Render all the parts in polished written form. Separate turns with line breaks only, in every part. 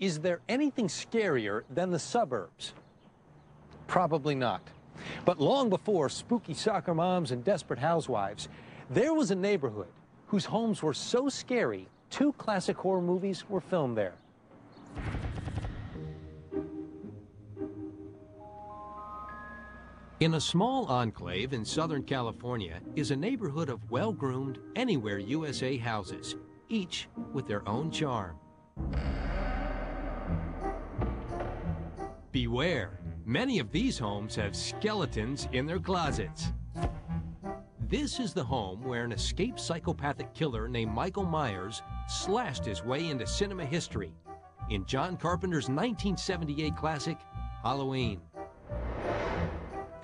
Is there anything scarier than the suburbs? Probably not. But long before spooky soccer moms and desperate housewives, there was a neighborhood whose homes were so scary, 2 classic horror movies were filmed there. In a small enclave in Southern California is a neighborhood of well-groomed Anywhere USA houses, each with their own charm. Beware, many of these homes have skeletons in their closets. This is the home where an escaped psychopathic killer named Michael Myers slashed his way into cinema history in John Carpenter's 1978 classic, Halloween.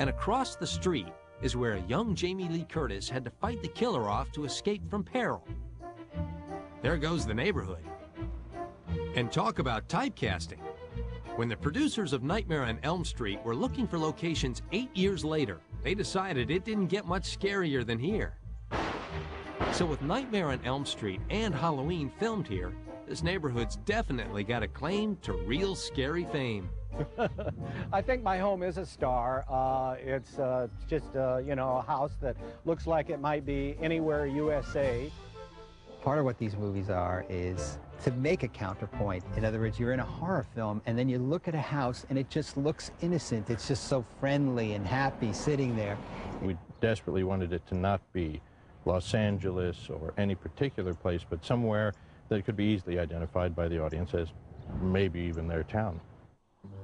And across the street is where a young Jamie Lee Curtis had to fight the killer off to escape from peril. There goes the neighborhood. And talk about typecasting. When the producers of Nightmare on Elm Street were looking for locations 8 years later, they decided it didn't get much scarier than here. So with Nightmare on Elm Street and Halloween filmed here, this neighborhood's definitely got a claim to real scary fame.
I think my home is a star. It's just, you know, a house that looks like it might be Anywhere USA.
Part of what these movies are is to make a counterpoint. In other words, you're in a horror film and then you look at a house and it just looks innocent. It's just so friendly and happy sitting there.
We desperately wanted it to not be Los Angeles or any particular place, but somewhere that could be easily identified by the audience as maybe even their town.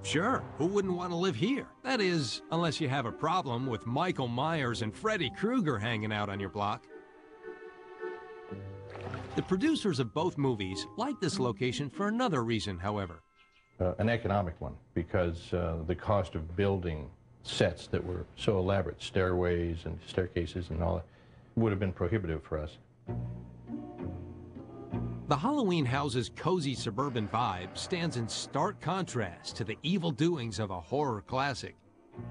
Sure, who wouldn't want to live here? That is, unless you have a problem with Michael Myers and Freddy Krueger hanging out on your block. The producers of both movies like this location for another reason, however.
An economic one, because the cost of building sets that were so elaborate, stairways and staircases and all that, would have been prohibitive for us.
The Halloween house's cozy suburban vibe stands in stark contrast to the evil doings of a horror classic.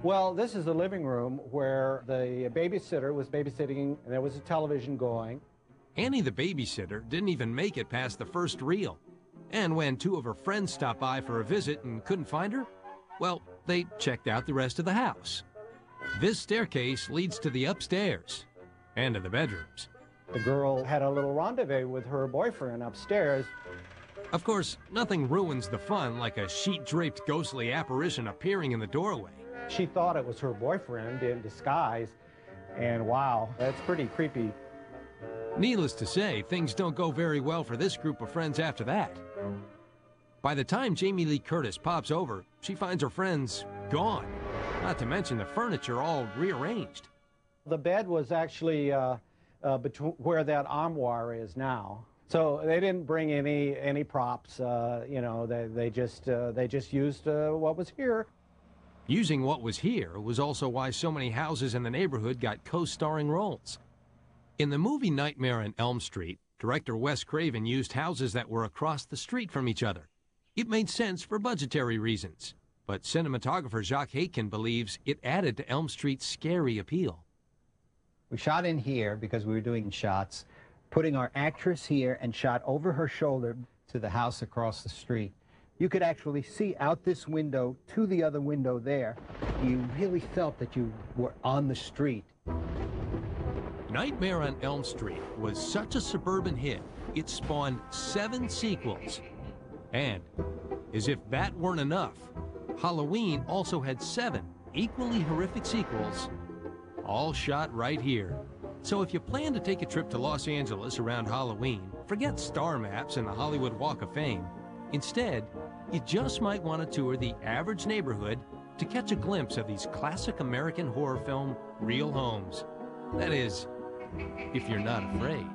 Well, this is the living room where the babysitter was babysitting and there was a television going.
Annie the babysitter didn't even make it past the first reel. And when 2 of her friends stopped by for a visit and couldn't find her, well, they checked out the rest of the house. This staircase leads to the upstairs and to the bedrooms.
The girl had a little rendezvous with her boyfriend upstairs.
Of course, nothing ruins the fun like a sheet-draped ghostly apparition appearing in the doorway.
She thought it was her boyfriend in disguise, and wow, that's pretty creepy.
Needless to say, things don't go very well for this group of friends after that. By the time Jamie Lee Curtis pops over, she finds her friends gone, not to mention the furniture all rearranged.
The bed was actually between where that armoire is now. So they didn't bring any props, you know, they just used what was here.
Using what was here was also why so many houses in the neighborhood got co-starring roles. In the movie Nightmare on Elm Street, director Wes Craven used houses that were across the street from each other. It made sense for budgetary reasons, but cinematographer Jacques Aitken believes it added to Elm Street's scary appeal.
We shot in here because we were doing shots, putting our actress here and shot over her shoulder to the house across the street. You could actually see out this window to the other window there. You really felt that you were on the street.
Nightmare on Elm Street was such a suburban hit, it spawned 7 sequels. And, as if that weren't enough, Halloween also had 7 equally horrific sequels, all shot right here. So if you plan to take a trip to Los Angeles around Halloween, forget star maps and the Hollywood Walk of Fame. Instead, you just might want to tour the average neighborhood to catch a glimpse of these classic American horror film real homes. That is, if you're not afraid.